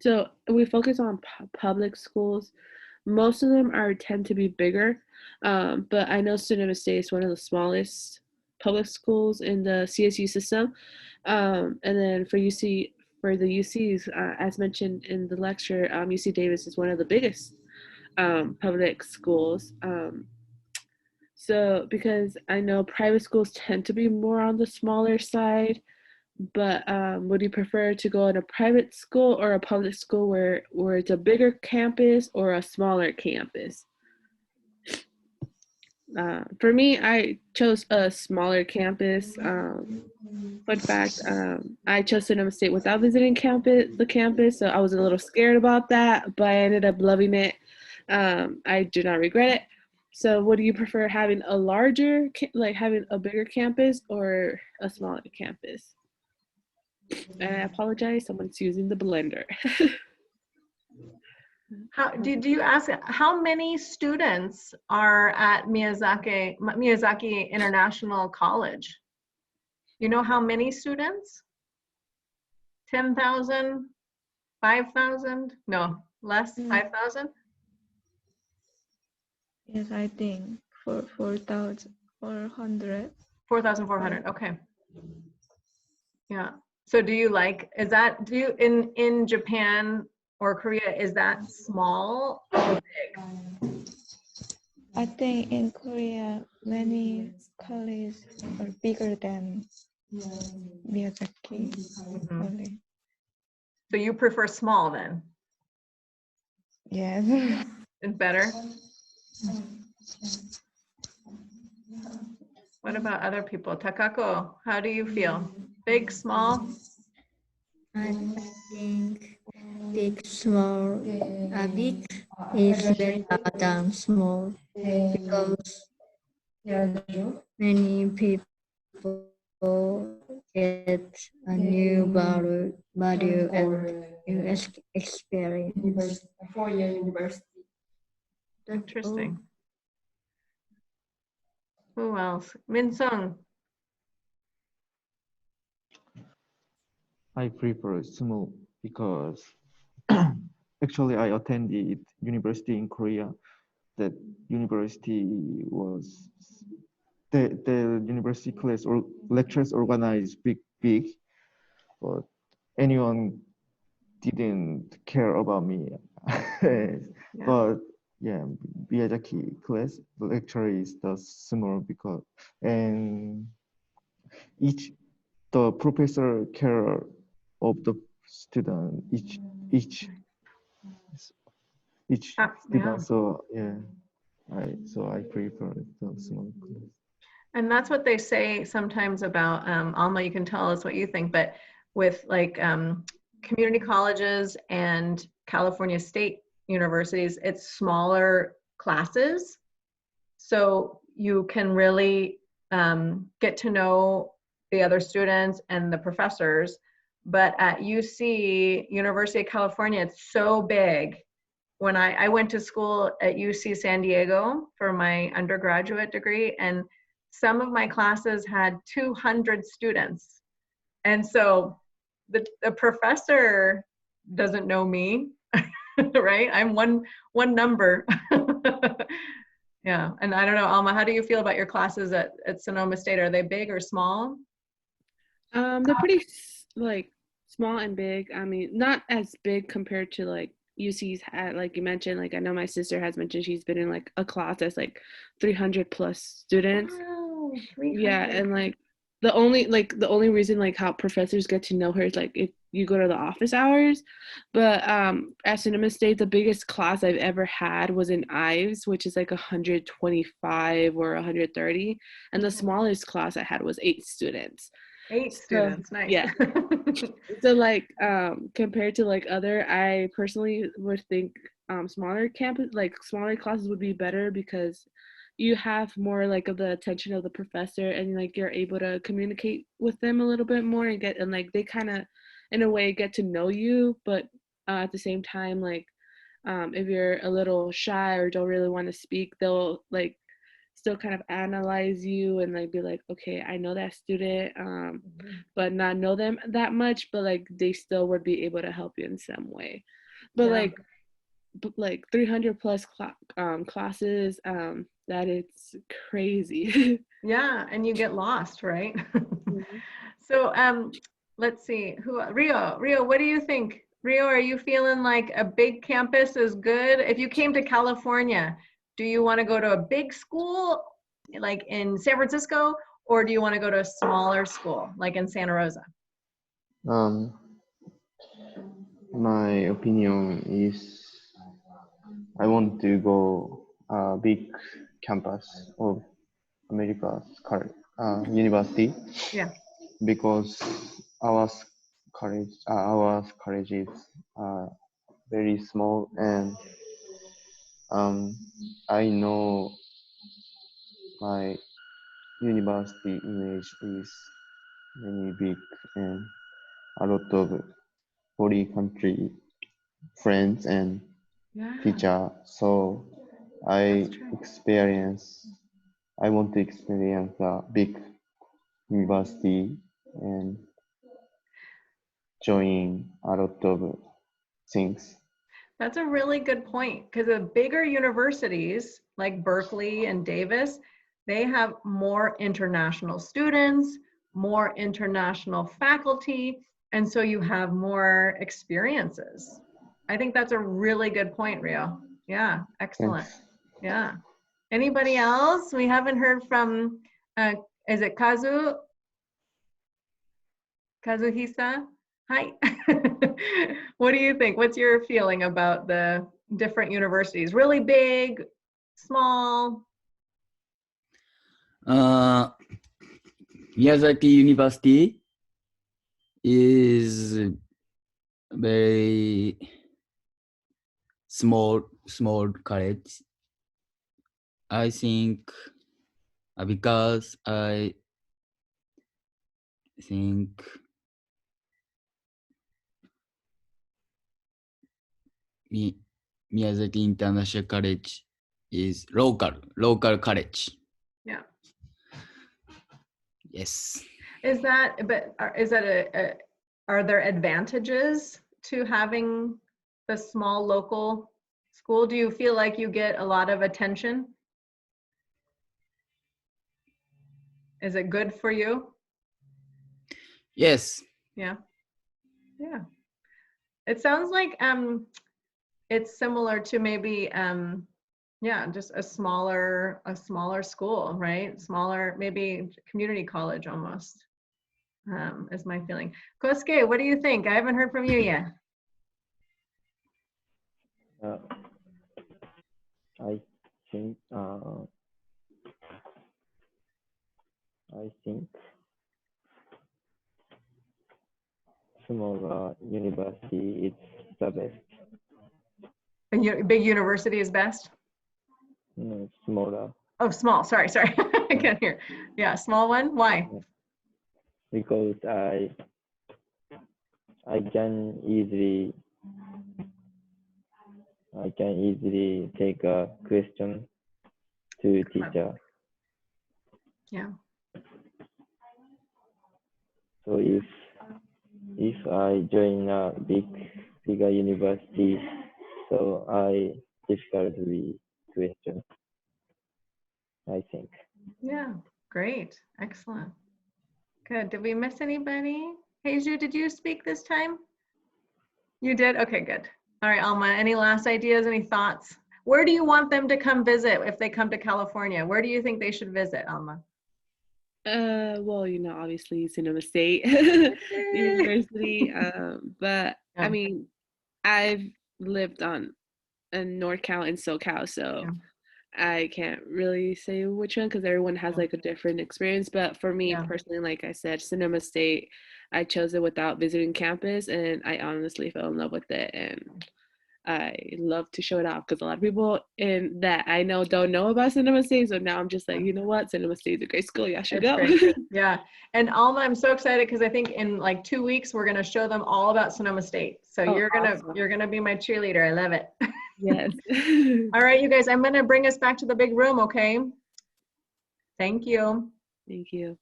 So we focus on public schools. Most of them are tend to be bigger, but I know Sonoma State is one of the smallest public schools in the CSU system. And then for the UCs, as mentioned in the lecture, UC Davis is one of the biggest public schools. So because I know private schools tend to be more on the smaller side, but would you prefer to go in a private school or a public school where it's a bigger campus or a smaller campus? For me, I chose a smaller campus. Fun fact, I chose Sonoma State without visiting the campus, so I was a little scared about that, but I ended up loving it. I do not regret it. So, would you prefer having like having a bigger campus or a smaller campus? And I apologize, someone's using the blender. How did you ask how many students are at Miyazaki International College? You know how many students? 10,000? 5,000? No, less, 5,000? Yes, I think for 4,400. 4,400. Okay. Yeah. So do you in Japan or Korea, is that small or big? I think in Korea, many colleges are bigger than Miyazaki College. So you prefer small then? Yes. It's better? What about other people? Takako, how do you feel? Big, small? I think big, small, big is better than small because many people get a new value and new experience. A 4-year university. Interesting. Who else? Min Sung. I prefer small because actually I attended university in Korea. That university was the university class or lectures organized big, but anyone didn't care about me. But yeah, Miyazaki class the lecture is the small because and each the professor care of the student each student. So yeah, I prefer the small class. And that's what they say sometimes about Alma. You can tell us what you think, but with like community colleges and California State universities, it's smaller classes, so you can really get to know the other students and the professors. But at UC, University of California, it's so big. When I went to school at UC San Diego for my undergraduate degree, and some of my classes had 200 students. And so the professor doesn't know me, right? I'm one number. Yeah, and I don't know, Alma, how do you feel about your classes at Sonoma State? Are they big or small? They're pretty like small and big. I mean, not as big compared to like UC's had, like you mentioned. Like I know my sister has mentioned she's been in like a class that's like 300 plus students. Wow, Yeah, and like the only reason like how professors get to know her is like if you go to the office hours. But at Sonoma State, the biggest class I've ever had was in Ives, which is like 125 or 130, and the smallest class I had was 8 students. 8 students, nice. Yeah. So like compared to like other, I personally would think smaller classes would be better because you have more like of the attention of the professor, and like you're able to communicate with them a little bit more and like they kind of in a way get to know you, but at the same time like if you're a little shy or don't really want to speak, they'll like still kind of analyze you and like be like, okay, I know that student, but not know them that much, but like they still would be able to help you in some way. But Yeah. like 300 plus classes, that it's crazy. Yeah, and you get lost, right? Mhm. So let's see, Rio, what do you think? Rio, are you feeling like a big campus is good? If you came to California, do you want to go to a big school like in San Francisco, or do you want to go to a smaller school like in Santa Rosa? Um, my opinion is I want to go big campus of university Yeah. because our college is very small, and I know my university image is very big and a lot of foreign country friends and Yeah, teacher. So I that's true. I want to experience a big university and join a lot of things. That's a really good point because the bigger universities like Berkeley and Davis, they have more international students, more international faculty, and so you have more experiences. I think that's a really good point, Rio. Yeah, excellent. Thanks. Yeah. Anybody else? We haven't heard from, uh, is it Kazuhisa? Hi. What do you think? What's your feeling about the different universities? Really big, small? Miyazaki University is very small college. I think because I think Miyazaki International College is local college. Yeah. Yes. Is that, but is that are there advantages to having the small local school? Do you feel like you get a lot of attention? Is it good for you? Yes. Yeah. Yeah. It sounds like it's similar to maybe yeah, just a smaller school, right? Smaller, maybe community college almost, is my feeling. Kosuke, what do you think? I haven't heard from you yet. Uh, I think I think small university is the best. A big university is best? No, smaller Oh, small, sorry. I can't hear. Yeah, small one, why? because I can easily take a question to teacher. Yeah. So if I join a bigger university, so I difficultly question, I think. Yeah, great, excellent. Good, did we miss anybody? Heiju, did you speak this time? You did? Okay, good. All right, Alma, any last ideas, any thoughts? Where do you want them to come visit if they come to California? Where do you think they should visit, Alma? Well, obviously Sonoma State University. But I Yeah. mean, I've lived in NorCal and SoCal, so Yeah. I can't really say which one because everyone has like a different experience. But for me Yeah. personally, like I said, Sonoma State, I chose it without visiting campus, and I honestly fell in love with it, and I love to show it off because a lot of people in that I know don't know about Cinema State. So now I'm just like, you know what? Cinema State is a great school. Y'all should It's go. great. Yeah. And Alma, I'm so excited because I think in like 2 weeks we're gonna show them all about Sonoma State. So Oh, you're awesome. gonna be my cheerleader. I love it. Yes. All right, you guys, I'm gonna bring us back to the big room, okay? Thank you. Thank you.